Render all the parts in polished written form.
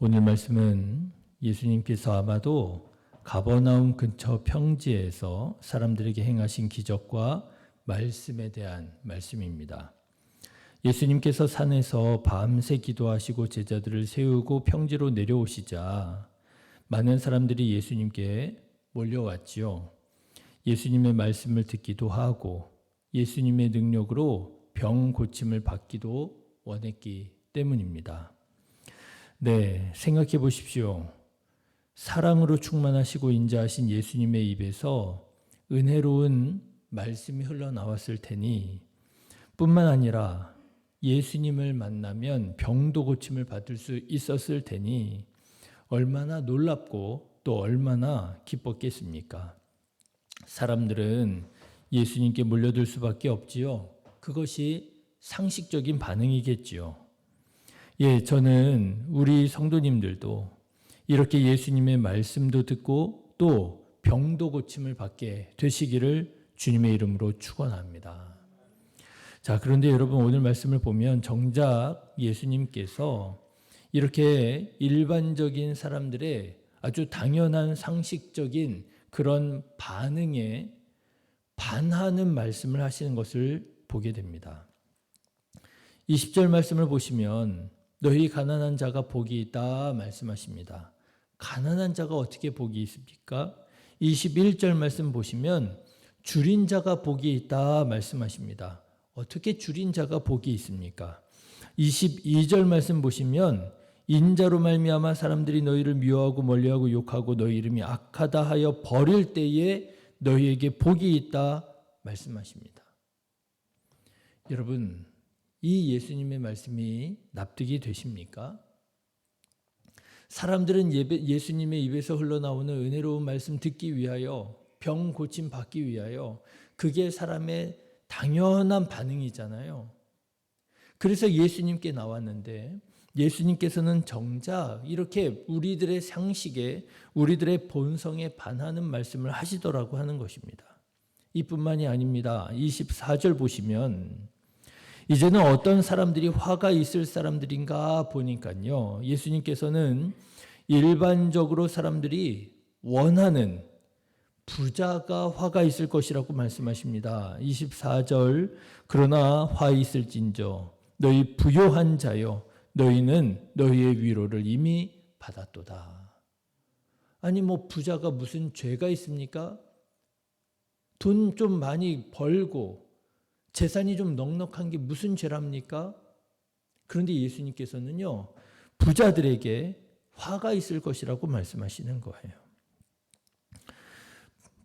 오늘 말씀은 예수님께서 아마도 가버나움 근처 평지에서 사람들에게 행하신 기적과 말씀에 대한 말씀입니다. 예수님께서 산에서 밤새 기도하시고 제자들을 세우고 평지로 내려오시자 많은 사람들이 예수님께 몰려왔지요. 예수님의 말씀을 듣기도 하고 예수님의 능력으로 병 고침을 받기도 원했기 때문입니다. 네, 생각해 보십시오. 사랑으로 충만하시고 인자하신 예수님의 입에서 은혜로운 말씀이 흘러나왔을 테니 뿐만 아니라 예수님을 만나면 병도 고침을 받을 수 있었을 테니 얼마나 놀랍고 또 얼마나 기뻤겠습니까? 사람들은 예수님께 몰려들 수밖에 없지요. 그것이 상식적인 반응이겠지요. 저는 우리 성도님들도 이렇게 예수님의 말씀도 듣고 또 병도 고침을 받게 되시기를 주님의 이름으로 축원합니다. 자, 그런데 여러분 오늘 말씀을 보면 정작 예수님께서 이렇게 일반적인 사람들의 아주 당연한 상식적인 그런 반응에 반하는 말씀을 하시는 것을 보게 됩니다. 20절 말씀을 보시면 너희 가난한 자가 복이 있다 말씀하십니다. 가난한 자가 어떻게 복이 있습니까? 21절 말씀 보시면 줄인 자가 복이 있다 말씀하십니다. 어떻게 줄인 자가 복이 있습니까? 22절 말씀 보시면 인자로 말미암아 사람들이 너희를 미워하고 멀리하고 욕하고 너희 이름이 악하다 하여 버릴 때에 너희에게 복이 있다 말씀하십니다. 여러분, 이 예수님의 말씀이 납득이 되십니까? 사람들은 예수님의 입에서 흘러나오는 은혜로운 말씀 듣기 위하여 병 고침 받기 위하여 그게 사람의 당연한 반응이잖아요. 그래서 예수님께 나왔는데 예수님께서는 정작 이렇게 우리들의 상식에 우리들의 본성에 반하는 말씀을 하시더라고 하는 것입니다. 이뿐만이 아닙니다. 24절 보시면 이제는 어떤 사람들이 화가 있을 사람들인가 보니까요. 예수님께서는 일반적으로 사람들이 원하는 부자가 화가 있을 것이라고 말씀하십니다. 24절 그러나 화 있을진저 너희 부요한 자여 너희는 너희의 위로를 이미 받았도다. 아니 부자가 무슨 죄가 있습니까? 돈 좀 많이 벌고 재산이 좀 넉넉한 게 무슨 죄랍니까? 그런데 예수님께서는요, 부자들에게 화가 있을 것이라고 말씀하시는 거예요.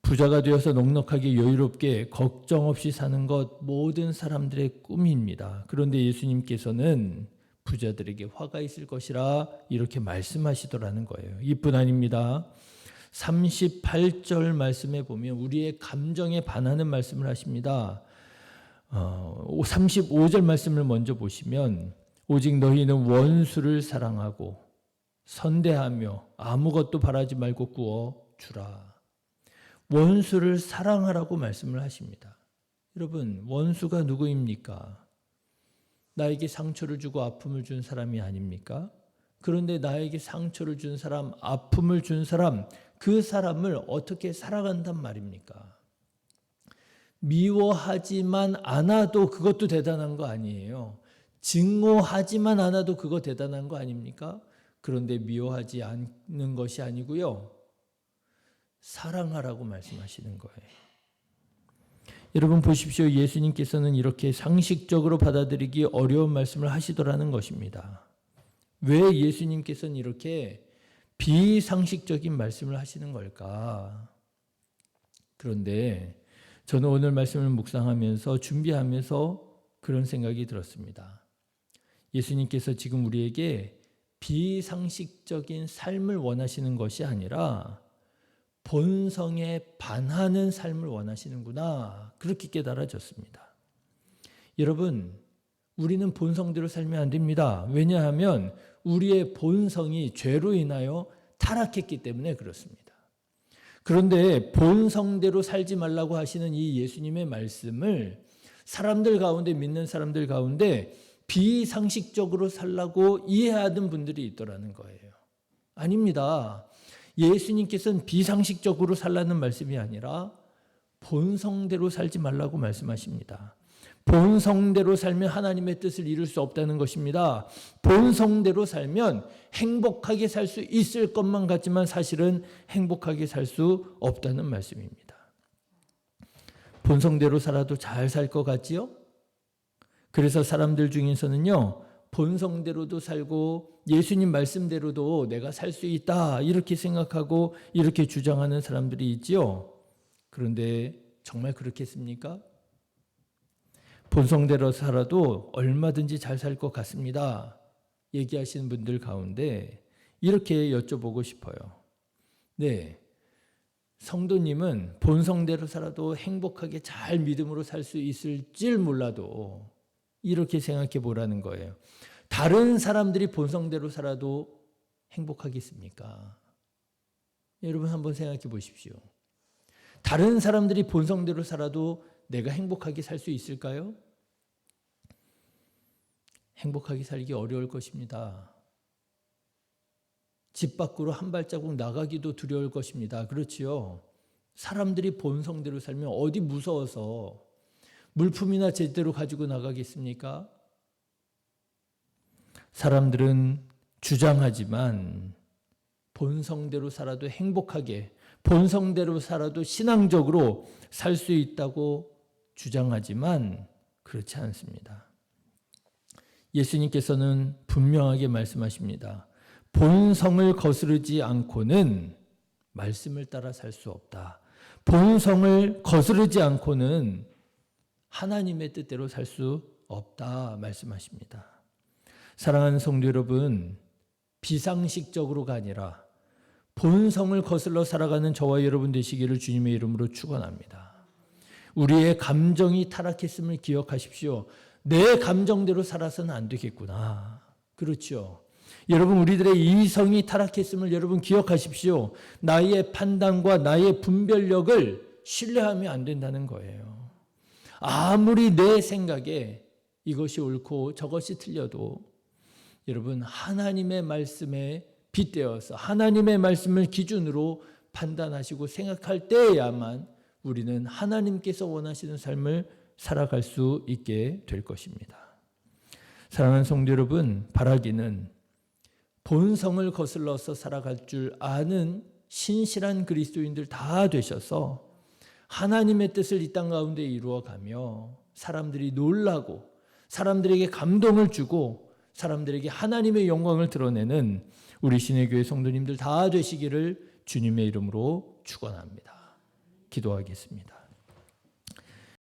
부자가 되어서 넉넉하게 여유롭게 걱정 없이 사는 것 모든 사람들의 꿈입니다. 그런데 예수님께서는 부자들에게 화가 있을 것이라 이렇게 말씀하시더라는 거예요. 이뿐 아닙니다. 38절 말씀에 보면 우리의 감정에 반하는 말씀을 하십니다. 35절 말씀을 먼저 보시면 오직 너희는 원수를 사랑하고 선대하며 아무것도 바라지 말고 구워 주라. 원수를 사랑하라고 말씀을 하십니다. 여러분, 원수가 누구입니까? 나에게 상처를 주고 아픔을 준 사람이 아닙니까? 그런데 나에게 상처를 준 사람, 아픔을 준 사람, 그 사람을 어떻게 살아간단 말입니까? 미워하지만 않아도 그것도 대단한 거 아니에요. 증오하지만 않아도 그거 대단한 거 아닙니까? 그런데 미워하지 않는 것이 아니고요. 사랑하라고 말씀하시는 거예요. 여러분 보십시오. 예수님께서는 이렇게 상식적으로 받아들이기 어려운 말씀을 하시더라는 것입니다. 왜 예수님께서는 이렇게 비상식적인 말씀을 하시는 걸까? 그런데 저는 오늘 말씀을 묵상하면서 준비하면서 그런 생각이 들었습니다. 예수님께서 지금 우리에게 비상식적인 삶을 원하시는 것이 아니라 본성에 반하는 삶을 원하시는구나. 그렇게 깨달아졌습니다. 여러분, 우리는 본성대로 살면 안 됩니다. 왜냐하면 우리의 본성이 죄로 인하여 타락했기 때문에 그렇습니다. 그런데 본성대로 살지 말라고 하시는 이 예수님의 말씀을 사람들 가운데, 믿는 사람들 가운데 비상식적으로 살라고 이해하던 분들이 있더라는 거예요. 아닙니다. 예수님께서는 비상식적으로 살라는 말씀이 아니라 본성대로 살지 말라고 말씀하십니다. 본성대로 살면 하나님의 뜻을 이룰 수 없다는 것입니다. 본성대로 살면 행복하게 살 수 있을 것만 같지만 사실은 행복하게 살 수 없다는 말씀입니다. 본성대로 살아도 잘 살 것 같지요? 그래서 사람들 중에서는요, 본성대로도 살고 예수님 말씀대로도 내가 살 수 있다 이렇게 생각하고 이렇게 주장하는 사람들이 있지요. 그런데 정말 그렇겠습니까? 본성대로 살아도 얼마든지 잘 살 것 같습니다. 얘기하시는 분들 가운데 이렇게 여쭤보고 싶어요. 네, 성도님은 본성대로 살아도 행복하게 잘 믿음으로 살 수 있을지 몰라도 이렇게 생각해 보라는 거예요. 다른 사람들이 본성대로 살아도 행복하겠습니까? 여러분 한번 생각해 보십시오. 다른 사람들이 본성대로 살아도 내가 행복하게 살 수 있을까요? 행복하게 살기 어려울 것입니다. 집 밖으로 한 발자국 나가기도 두려울 것입니다. 그렇지요? 사람들이 본성대로 살면 어디 무서워서 물품이나 제대로 가지고 나가겠습니까? 사람들은 주장하지만 본성대로 살아도 행복하게, 본성대로 살아도 신앙적으로 살 수 있다고 주장하지만 그렇지 않습니다. 예수님께서는 분명하게 말씀하십니다. 본성을 거스르지 않고는 말씀을 따라 살 수 없다. 본성을 거스르지 않고는 하나님의 뜻대로 살 수 없다 말씀하십니다. 사랑하는 성도 여러분, 비상식적으로가 아니라 본성을 거슬러 살아가는 저와 여러분 되시기를 주님의 이름으로 축원합니다. 우리의 감정이 타락했음을 기억하십시오. 내 감정대로 살아서는 안 되겠구나. 그렇죠. 여러분, 우리들의 이성이 타락했음을 여러분 기억하십시오. 나의 판단과 나의 분별력을 신뢰하면 안 된다는 거예요. 아무리 내 생각에 이것이 옳고 저것이 틀려도 여러분, 하나님의 말씀에 빗대어서 하나님의 말씀을 기준으로 판단하시고 생각할 때야만 우리는 하나님께서 원하시는 삶을 살아갈 수 있게 될 것입니다. 사랑하는 성도 여러분, 바라기는 본성을 거슬러서 살아갈 줄 아는 신실한 그리스도인들 다 되셔서 하나님의 뜻을 이 땅 가운데 이루어가며 사람들이 놀라고 사람들에게 감동을 주고 사람들에게 하나님의 영광을 드러내는 우리 신의교회 성도님들 다 되시기를 주님의 이름으로 축원합니다. 기도하겠습니다.